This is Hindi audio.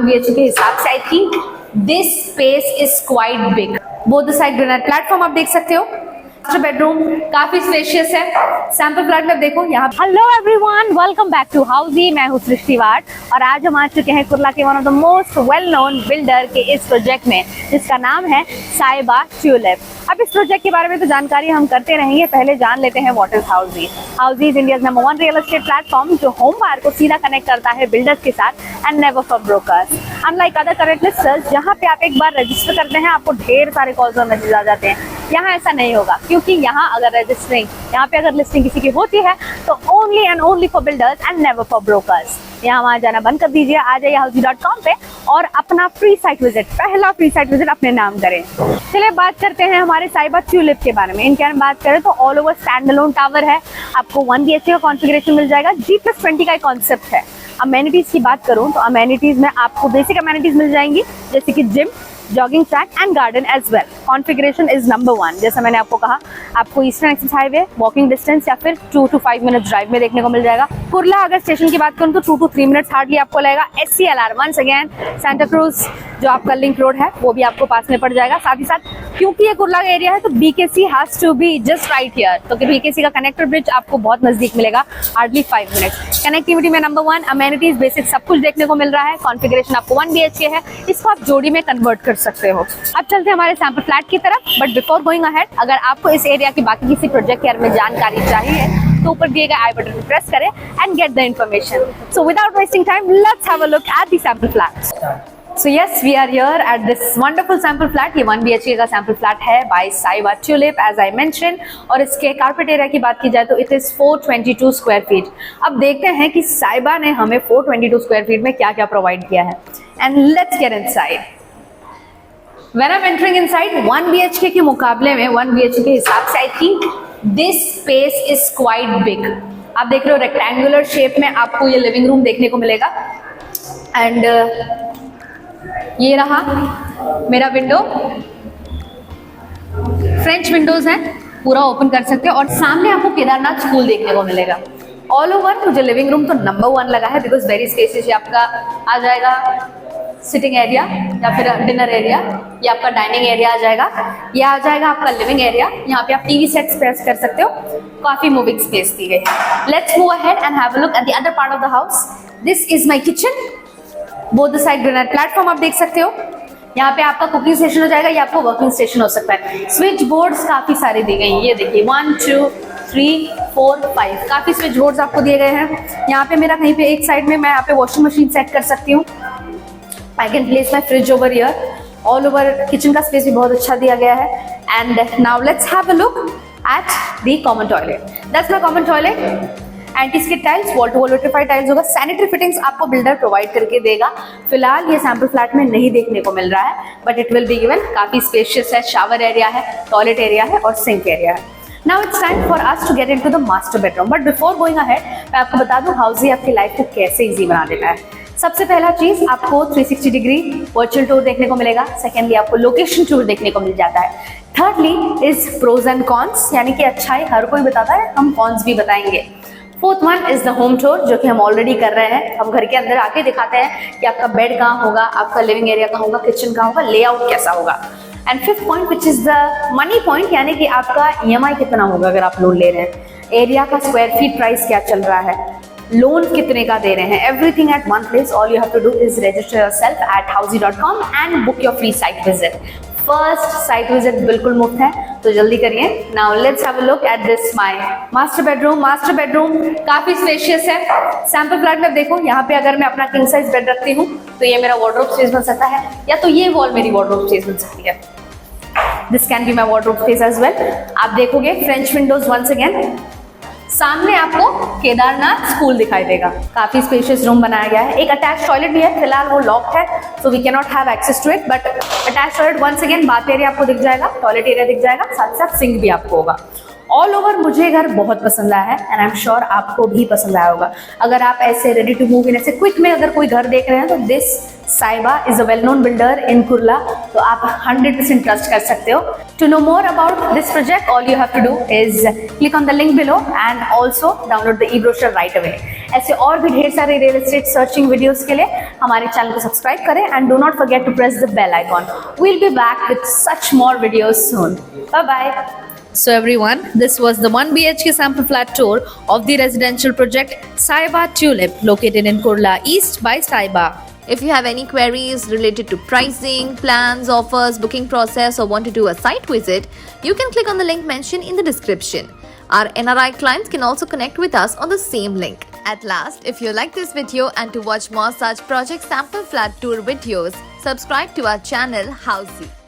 BHK के हिसाब से I think this space is quite big. Both the side granite platform आप देख सकते हो। मास्टर बेडरूम काफी स्पेशियस है। सैंपल फ्लैट में देखो यहाँ। Hello everyone, welcome back to Housiey. मैं हूँ सृष्टि वाट और आज हम आ चुके हैं कुर्ला के one of the most well known builder के इस प्रोजेक्ट में, जिसका नाम है साहिबा ट्यूलिप। अब इस प्रोजेक्ट के बारे में तो जानकारी हम करते रहेंगे, पहले जान लेते हैं what is Housiey. Housiey is India's number 1 real estate platform जो होम बायर को सीधा कनेक्ट करता है बिल्डर्स के साथ and never for brokers. Unlike other current listers जहाँ पे आप एक बार रजिस्टर करते हैं आपको ढेर सारे कॉल्स और मैसेज आ जाते हैं, यहाँ ऐसा नहीं होगा, क्योंकि यहाँ पे अगर लिस्टिंग किसी की होती है तो only and only for builders and never for brokers. यहाँ वहाँ जाना बंद कर दीजिए, आ जाइए housey.com पे और अपना फ्री साइट विजिट, पहला फ्री साइट विजिट अपने नाम करें। चलिए बात करते हैं हमारे साहिबा ट्यूलिप के बारे में। इनके बारे में बात करें तो all over stand alone tower है, आपको 1 BHK का कॉन्फ़िगरेशन मिल जाएगा, G+20 का कॉन्सेप्ट है। अमेनिटीज की बात करूं तो अमेनिटीज में आपको बेसिक अमेनिटीज मिल जाएंगी जैसे कि gym, jogging track and garden as well. Configuration is number 1। जैसा मैंने आपको कहा, आपको ईस्टर्न एक्सेस हाईवे वॉकिंग डिस्टेंस या फिर 2 to 5 मिनट ड्राइव में देखने को मिल जाएगा। कुर्ला अगर स्टेशन की बात करूं तो 2 to 3 मिनट्स हार्डली आपको लगेगा। SCLR once again Santacruz जो आपका लिंक रोड है वो भी आपको पास में पड़ जाएगा। साथ ही साथ क्योंकि ये कुर्ला का एरिया है तो BKC has to be just right here, तो BKC का कनेक्टर ब्रिज आपको बहुत नजदीक मिलेगा, हार्डली 5 मिनट्स। कनेक्टिविटी में नंबर 1, अमेनिटीज बेसिक सब कुछ देखने को मिल रहा है। कॉन्फ़िगरेशन आपको 1 BHK है, इसको आप जोड़ी में कन्वर्ट कर सकते हो। अब चलते हैं हमारे सैंपल फ्लैट की तरफ, बट बिफोर गोइंग अहेड अगर आपको इस एरिया की बाकी किसी प्रोजेक्ट के बारे में जानकारी चाहिए तो ऊपर दिए गए आई बटन को प्रेस करें and get the information. So without wasting time let's have a look at the sample flats. So yes, we are here at this wonderful sample flat। ये 1 BHK का sample flat है by साहिबा ट्यूलिप as I mentioned, और इसके कार्पेट एरिया की बात की जाए तो it is 422 square feet। अब देखते हैं कि साहिबा ने हमें 422 square feet में क्या क्या प्रोवाइड किया है and let's get inside। When I'm entering inside, 1 BHK के मुकाबले में 1 BHK के हिसाब से I think this space is quite big। आप देख रहे हो रेक्टेंगुलर शेप में आपको ये लिविंग रूम देखने को मिलेगा एंड ये रहा मेरा विंडो, फ्रेंच विंडोज हैं, पूरा ओपन कर सकते हो और सामने आपको केदारनाथ स्कूल देखने को मिलेगा। ऑल ओवर मुझे लिविंग रूम तो नंबर 1 लगा है बिकॉज वेरी स्पेसियस। ये आपका आ जाएगा सिटिंग एरिया या फिर डिनर एरिया, ये आपका डाइनिंग एरिया आ जाएगा, ये आ जाएगा आपका लिविंग एरिया। यहाँ पे आप टीवी सेट प्रेस कर सकते हो, काफी मूविंग स्पेस दी गई है। Let's move ahead and have a look at the other part of the house. This is my kitchen. Both the side granite platform आप देख सकते हो। यहाँ पे आपका कुकिंग स्टेशन हो जाएगा, या आपको वर्किंग स्टेशन हो सकता है। स्विच बोर्ड्स काफी सारे दिए गए हैं, ये देखिए 1 2 3 4 5 काफी स्विच बोर्ड्स आपको दिए गए हैं। यहाँ पे मेरा कहीं पे एक साइड में मैं यहाँ पे वॉशिंग मशीन सेट कर सकती हूँ। I can place my fridge over here. All over kitchen का स्पेस भी बहुत अच्छा दिया गया है। And now let's have a look at the common toilet. That's my common toilet. Anti skid tiles, wall to wall vitrified tiles होगा। सैनिटरी फिटिंग्स आपको बिल्डर प्रोवाइड करके देगा। फिलहाल ये सैंपल फ्लैट में नहीं देखने को मिल रहा है, but it will be given. काफी स्पेशियस है, शावर एरिया है, टॉयलेट एरिया है और सिंक एरिया है। Now it's time for us to get into the master bedroom. But before going ahead मैं आपको बता दूं हाउसी आपकी लाइफ को कैसे इजी बना देता है। सबसे पहला चीज आपको 360 डिग्री वर्चुअल टूर देखने को मिलेगा। सेकेंडली आपको लोकेशन टूर देखने को मिल जाता है। Thirdly is pros and cons, यानी कि अच्छाई हर कोई बताता है, हम कॉन्स भी बताएंगे। Fourth one is the home tour, जो कि हम ऑलरेडी कर रहे हैं। हम घर के अंदर आके दिखाते हैं कि आपका बेड कहाँ होगा, आपका लिविंग एरिया कहाँ होगा, किचन कहाँ होगा, लेआउट कैसा होगा। And fifth point which is the money point, यानी कि आपका EMI कितना होगा अगर आप लोन ले रहे हैं, एरिया का स्क्वायर फीट प्राइस क्या चल रहा है, लोन कितने का दे रहे हैं, everything at one place. All you have to do is register yourself at housey.com and book your free site visit. First site visit बिल्कुल मुफ्त है, तो जल्दी करिए। Now let's have a look at this my master bedroom. Master bedroom काफी स्पेशियस है। सैंपल फ्लैट में देखो, यहाँ पे अगर मैं अपना किंग साइज बेड रखती हूँ तो ये मेरा वार्डरोब स्पेस बन सकता है, या तो ये वॉल मेरी वार्डरोब स्पेस बन सकती है। This can be my wardrobe space as well. आप देखोगे फ्रेंच विंडोज वंस अगेन। सामने आपको केदारनाथ स्कूल दिखाई देगा। काफी स्पेशियस रूम बनाया गया है। एक अटैच टॉयलेट भी है, फिलहाल वो लॉक्ड है so we can not have access to it, but attach toilet once again, bath area आपको दिख जाएगा, टॉयलेट एरिया दिख जाएगा, साथ साथ सिंक भी आपको होगा। ऑल ओवर मुझे घर बहुत पसंद आया है एंड आई एम श्योर आपको भी पसंद आया होगा। अगर आप ऐसे रेडी टू मूव इन, ऐसे क्विक में अगर कोई घर देख रहे हैं तो this Sahiba is a well known builder in Kurla, तो आप 100% ट्रस्ट कर सकते हो। To know more about this project, all you have to do is click on the link below and also download the e brochure right away. ऐसे और भी ढेर सारे रियल एस्टेट सर्चिंग वीडियोस के लिए हमारे चैनल को सब्सक्राइब करें and do not forget to press the bell icon. We'll be back with such more videos soon. Bye bye. So everyone, this was the 1 BHK sample flat tour of the residential project Saiba Tulip located in Kurla East by Saiba. If you have any queries related to pricing, plans, offers, booking process, or want to do a site visit, you can click on the link mentioned in the description. Our NRI clients can also connect with us on the same link. At last, if you like this video and to watch more such project sample flat tour videos, subscribe to our channel Housey.